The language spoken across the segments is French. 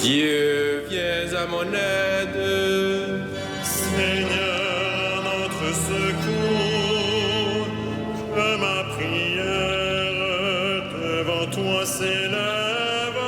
Dieu, viens à mon aide. Seigneur, notre secours, que ma prière devant toi s'élève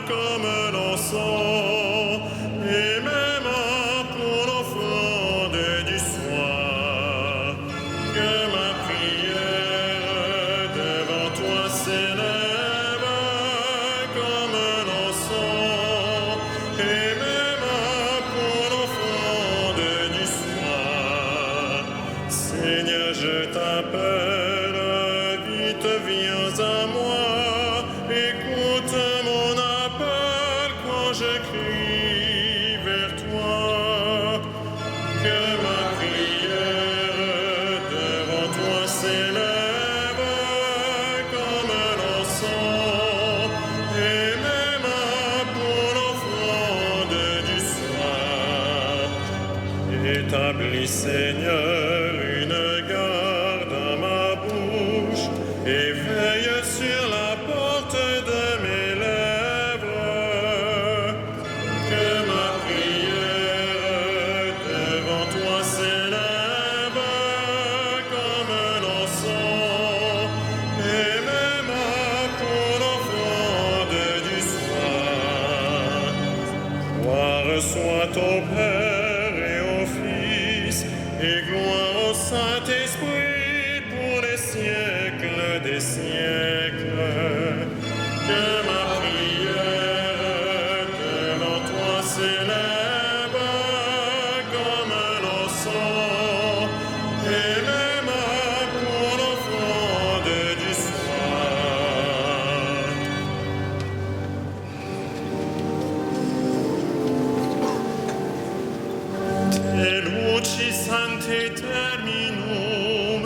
comme l'encens, et même pour l'offrande du soir. Que ma prière devant toi s'élève comme l'encens, et même pour l'offrande du soir. Seigneur, je t'appelle, vite viens à moi, écoute mon appel quand je crie vers toi. Que ma prière devant toi s'élève comme l'encens, et même pour l'offrande du soir. Établis, Seigneur, une garde à ma bouche, et veille sur la porte de mes lèvres. Que ma prière devant toi s'élève comme l'encens, et même pour l'offrande du soir. Gloire soit au Père et au Fils, et gloire au Saint-Esprit pour les siècles des siècles. Que ma prière devant toi s'élève comme l'encens, et même pour l'offrande du soir. Te luci sancte terminum,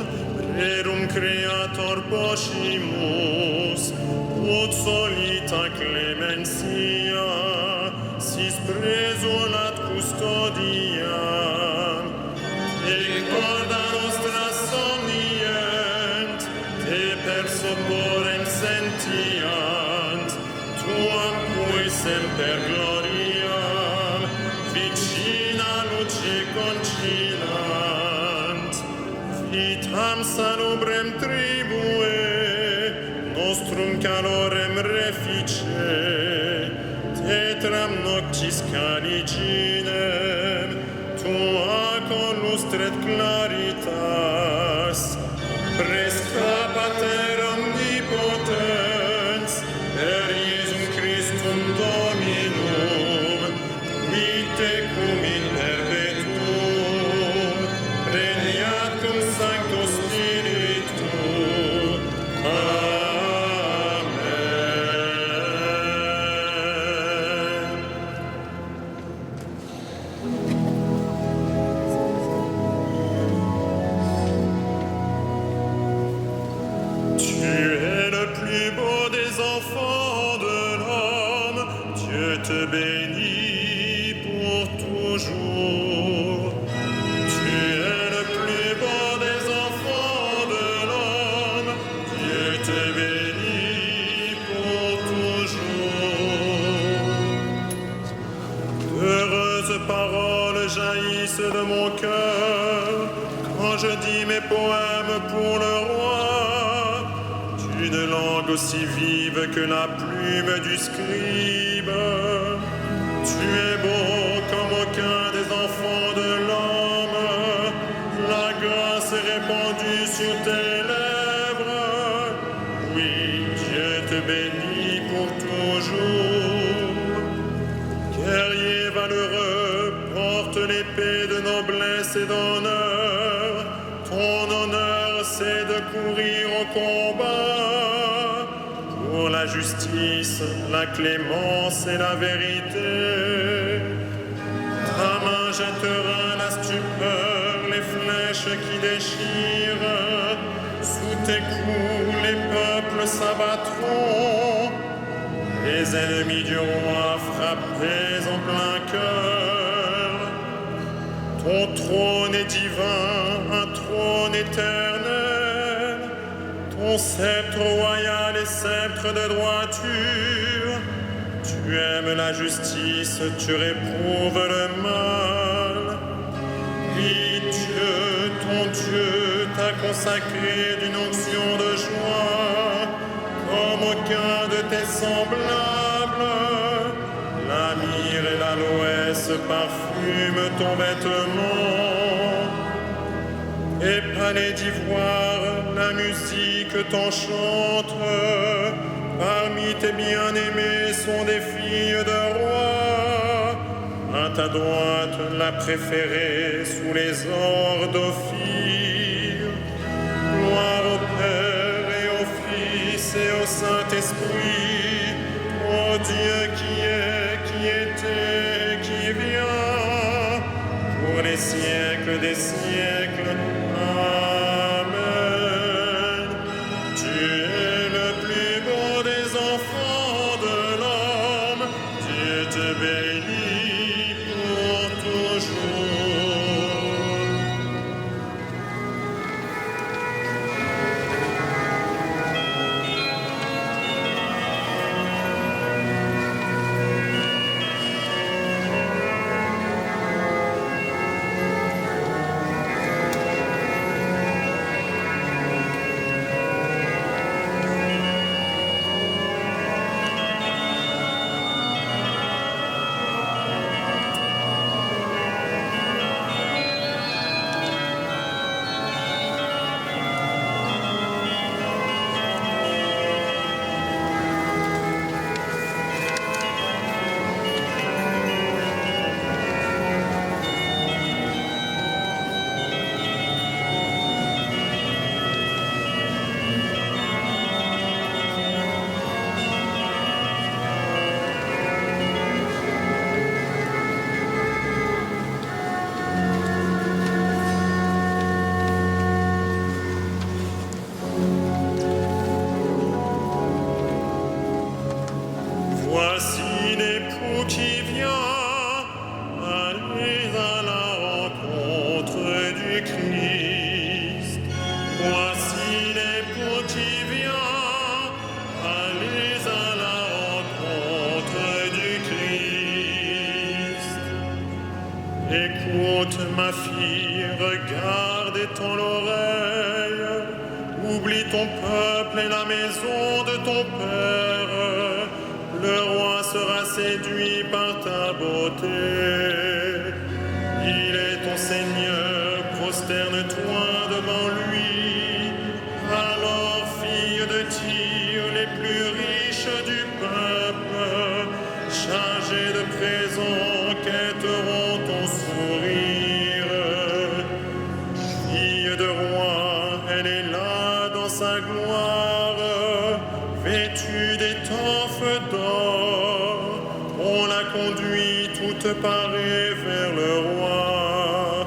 rerum creator poscimus, ut solita clementia, sis presulat custodiam, te corda nostra somnient, te persoporem sentiant, tuam cui semper gloriam, vicina luce concinant, vitam salubrem tribue, nostrum calorem refice, tetram noctis caliginem, tua conlustret claritas, presca pater omnipotens, per Iesum Christum Dominum, vite cum in perpetuum, regnat cum Sancto Spiritu. Amen. Tu es le plus beau des enfants de l'homme, Dieu te bénit pour toujours. Tu es le plus beau des enfants de l'homme, Dieu te bénit pour toujours. D'heureuses paroles jaillissent de mon cœur quand je dis mes poèmes pour le roi, d'une langue aussi vive que la plume du scribe. Tu es beau comme aucun des enfants de l'homme, la grâce est répandue sur tes lèvres. Oui, Dieu te bénit pour toujours. Guerrier valeureux, porte l'épée de noblesse et d'honneur. Ton honneur, c'est de courir au combat pour la justice, la clémence et la vérité. Ta main jettera la stupeur, les flèches qui déchirent. Sous tes coups, les peuples s'abattront. Les ennemis du roi frappés en plein cœur. Ton trône est divin, un trône éternel. Ton sceptre royal est sceptre de droiture. Tu Tu aimes la justice, tu réprouves le mal. Oui, Dieu, ton Dieu, t'a consacré d'une onction de joie, comme aucun de tes semblables. La myrrhe et l'aloès parfument ton vêtement, et palais d'ivoire, la musique t'enchante. Parmi tes bien-aimés sont des filles de rois. À ta droite, la préférée sous les ors d'Ophir. Gloire au Père et au Fils et au Saint-Esprit, ô Dieu qui est, qui était, qui vient, pour les siècles des siècles. Amen. Tu es le plus beau des enfants de l'homme. Dieu te bénit pour toujours. Voici l'époux qui vient, allez à la rencontre du Christ. Voici l'époux qui vient, allez à la rencontre du Christ. Écoute ma fille, regarde et tends l'oreille. Oublie ton peuple et la maison de ton père. Le roi sera séduit par ta beauté. Il est ton Seigneur, prosterne-toi devant lui. Alors, filles de Tyr, les plus riches du peuple, chargées de présents, quêteront ton sourire. Fille de roi, elle est là dans sa gloire, vêtue d'étoffes d'or. On la conduit toute parée vers le roi.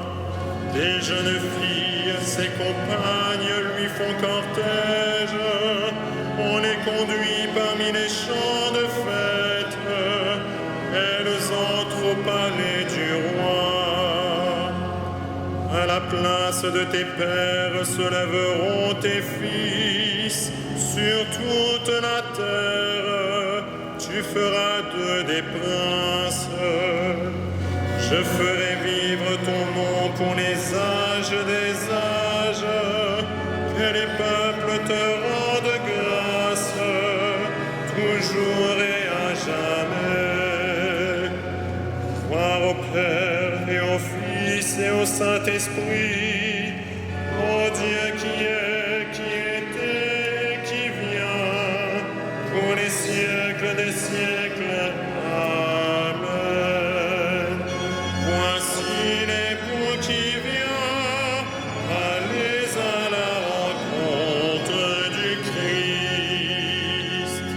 Des jeunes filles, ses compagnes, lui font cortège. On les conduit parmi les champs de fête. Elles entrent au palais du roi. À la place de tes pères se lèveront tes fils. Sur toute la terre, tu feras d'eux des princes. Je ferai vivre ton nom pour les âges des âges. Que les peuples te rendent grâce, toujours et à jamais. Gloire au Père et au Fils et au Saint-Esprit, ô Dieu qui est, qui était, qui vient, pour les siècles des siècles. Amen. Voici l'époux qui vient, allez à la rencontre du Christ.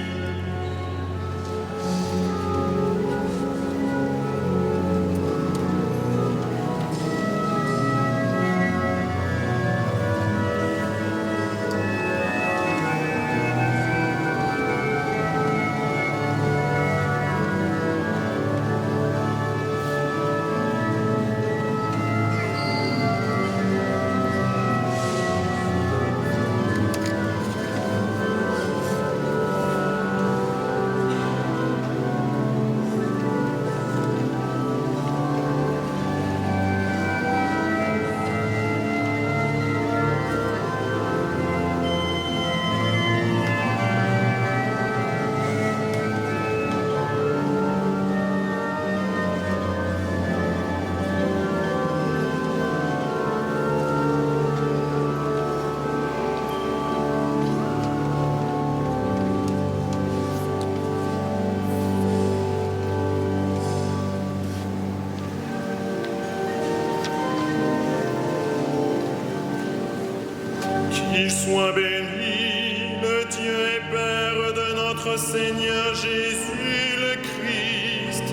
Qu'il soit béni, le Dieu et Père de notre Seigneur Jésus le Christ,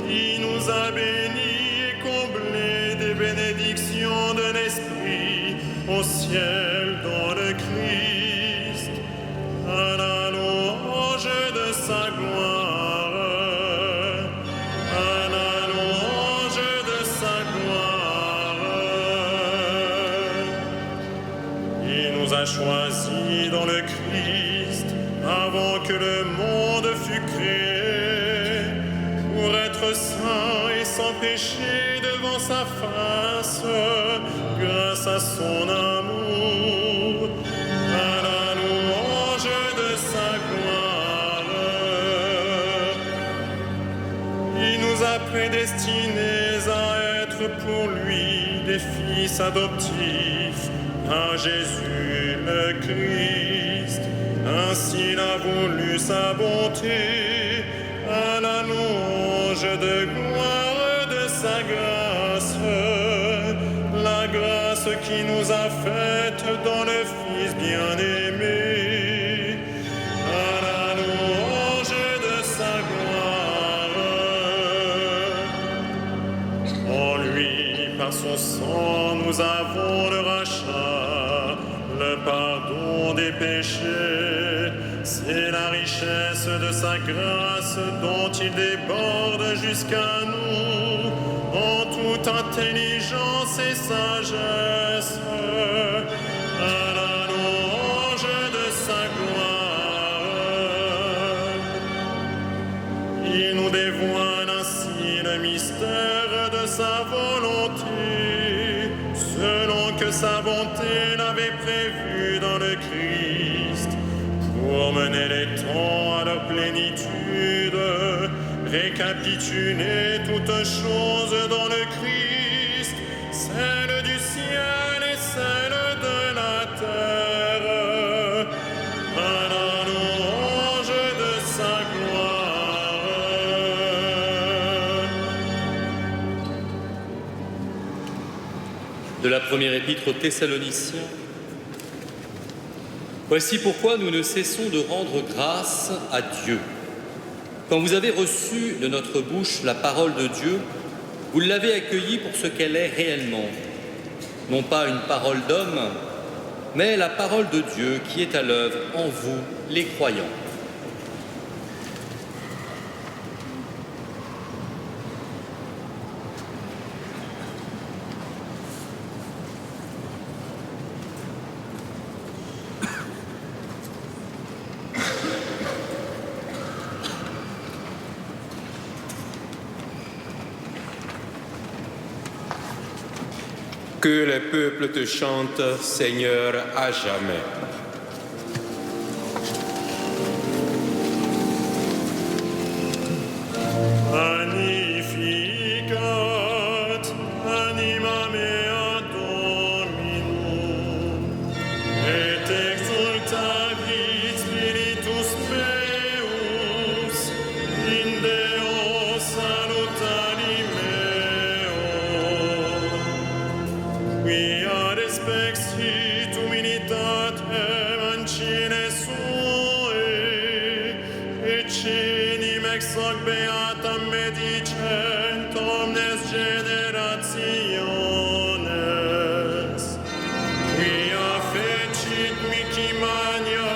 qui nous a bénis et comblés des bénédictions de l'Esprit au ciel dans le Christ, à la louange de sa gloire, à la louange de sa gloire. Il nous a choisis dans le Christ avant que le monde fût créé, pour être saints et sans péché devant sa face, grâce à son amour, à la louange de sa gloire. Il nous a prédestinés à être pour lui des fils adoptifs, à Jésus le Christ. Ainsi il a voulu sa bonté, à la louange de gloire de sa grâce, la grâce qui nous a faite dans le Fils bien-aimé, à la louange de sa gloire. En lui, par son sang, nous avons le rachat, le pardon des péchés. C'est la richesse de sa grâce dont il déborde jusqu'à nous en toute intelligence et sagesse, à la louange de sa gloire. Il nous dévoile ainsi le mystère de sa volonté, selon que sa bonté l'avait prévu dans le Christ, pour mener les temps à leur plénitude, récapituler toutes choses dans le Christ, celle du ciel et celle de la terre, à la louange de sa gloire. De la première épître aux Thessaloniciens. Voici pourquoi nous ne cessons de rendre grâce à Dieu. Quand vous avez reçu de notre bouche la parole de Dieu, vous l'avez accueillie pour ce qu'elle est réellement. Non pas une parole d'homme, mais la parole de Dieu qui est à l'œuvre en vous, les croyants. Que les peuples te chantent, Seigneur, à jamais. Magnificat, anima mea Dominum, et exultavit spiritus meus, in Deo salutari meo. Quia respexit humilitatem ancine sue, et cenim ex hoc beatam medicent omnes generationes. Quia fecit mihi magna,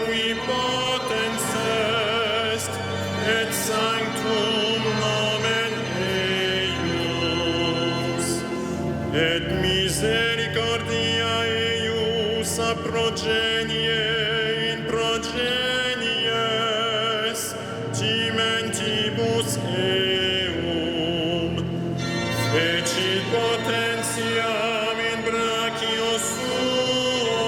qui potens est, et sanctum nomen eius, et misericordia eius a progenie in progenies, timentibus eum, fecit potentiam in brachio suo,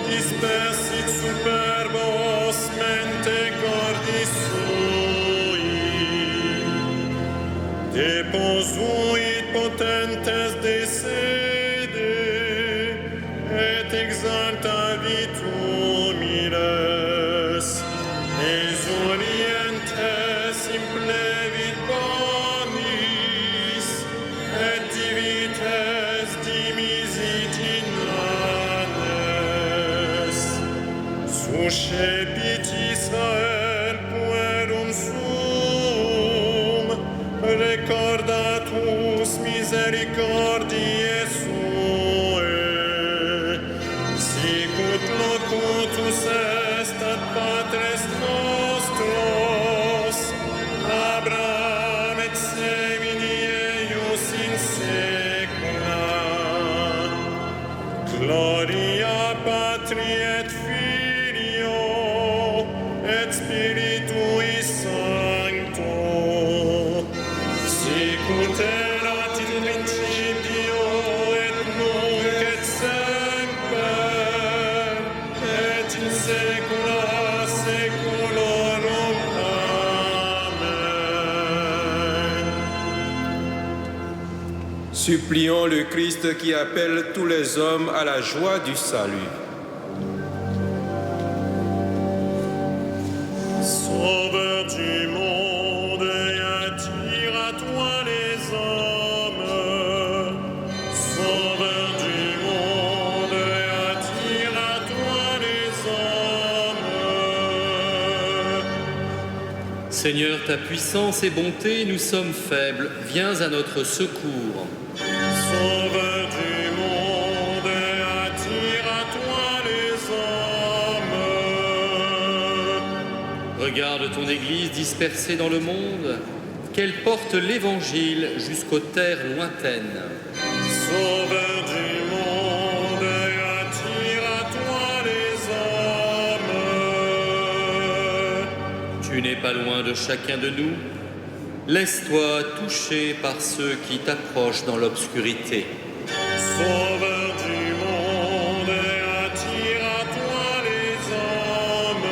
dispersit superbos mente cordis sui, deposuit potentes de sede, et exaltavit humiles, exorientes implevit bonis, et divites dimisit in manes. recordatus misericordiae suae, sic ut locutus est ad patres nostros, Abraham et semini eius in saecula. Gloria Patri et Filio et Spiritui Sancto, sic ut erat in principio et nunc et semper et in saecula saeculorum. Amen. Supplions le Christ qui appelle tous les hommes à la joie du salut. Sauveur du monde, et attire à toi les hommes. Sauveur du monde, et attire à toi les hommes. Seigneur, ta puissance et bonté, nous sommes faibles. Viens à notre secours. Sauveur du monde, et attire à toi les hommes. Regarde ton Église dispersée dans le monde, qu'elle porte l'Évangile jusqu'aux terres lointaines. Sauveur du monde, et attire à toi les hommes. Tu n'es pas loin de chacun de nous. Laisse-toi toucher par ceux qui t'approchent dans l'obscurité. Sauveur du monde, et attire à toi les hommes.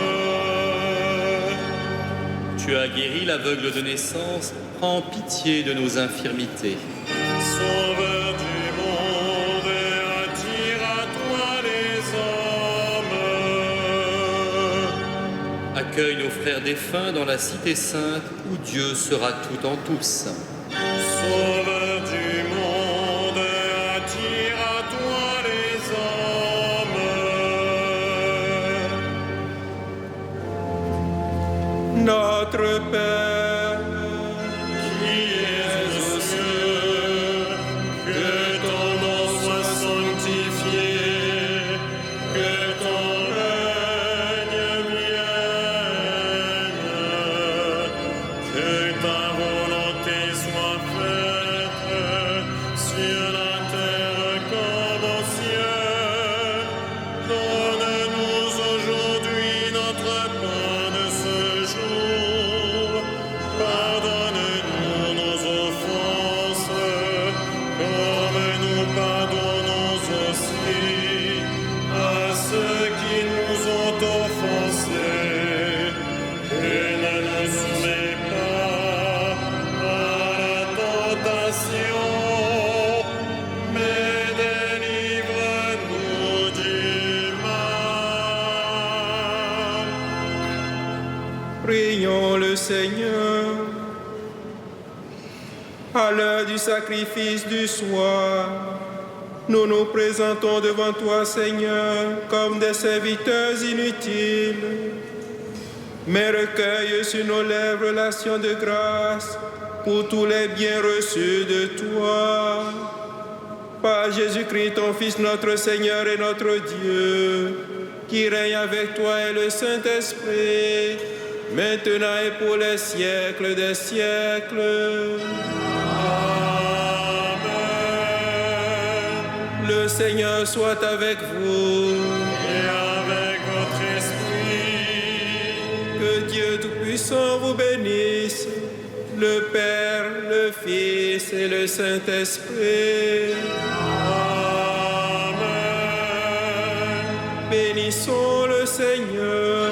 Tu as guéri l'aveugle de naissance, prends pitié de nos infirmités. Sauveur du monde, et attire à toi les hommes. Accueille nos frères défunts dans la cité sainte où Dieu sera tout en tous. Sauveur du monde, et attire à toi les hommes. Notre Père, Qui es aux cieux, que ton nom soit sanctifié, que ton règne vienne, que ta volonté soit faite sur la terre comme au ciel. Donne-nous aujourd'hui notre pain de ce jour. Pardonne-nous nos offenses, comme nous pardonnons aussi à ceux qui nous ont offensés. Et ne nous soumets pas à la tentation, mais délivre-nous du mal. prions le Seigneur. À l'heure du sacrifice du soir, nous nous présentons devant toi, Seigneur, comme des serviteurs inutiles, mais recueille sur nos lèvres l'action de grâce pour tous les biens reçus de toi. Par Jésus-Christ, ton Fils, notre Seigneur et notre Dieu, qui règne avec toi et le Saint-Esprit, maintenant et pour les siècles des siècles. Le Seigneur soit avec vous. Et avec votre esprit, Que Dieu Tout-Puissant vous bénisse, le Père, le Fils et le Saint-Esprit. Amen. Bénissons le Seigneur.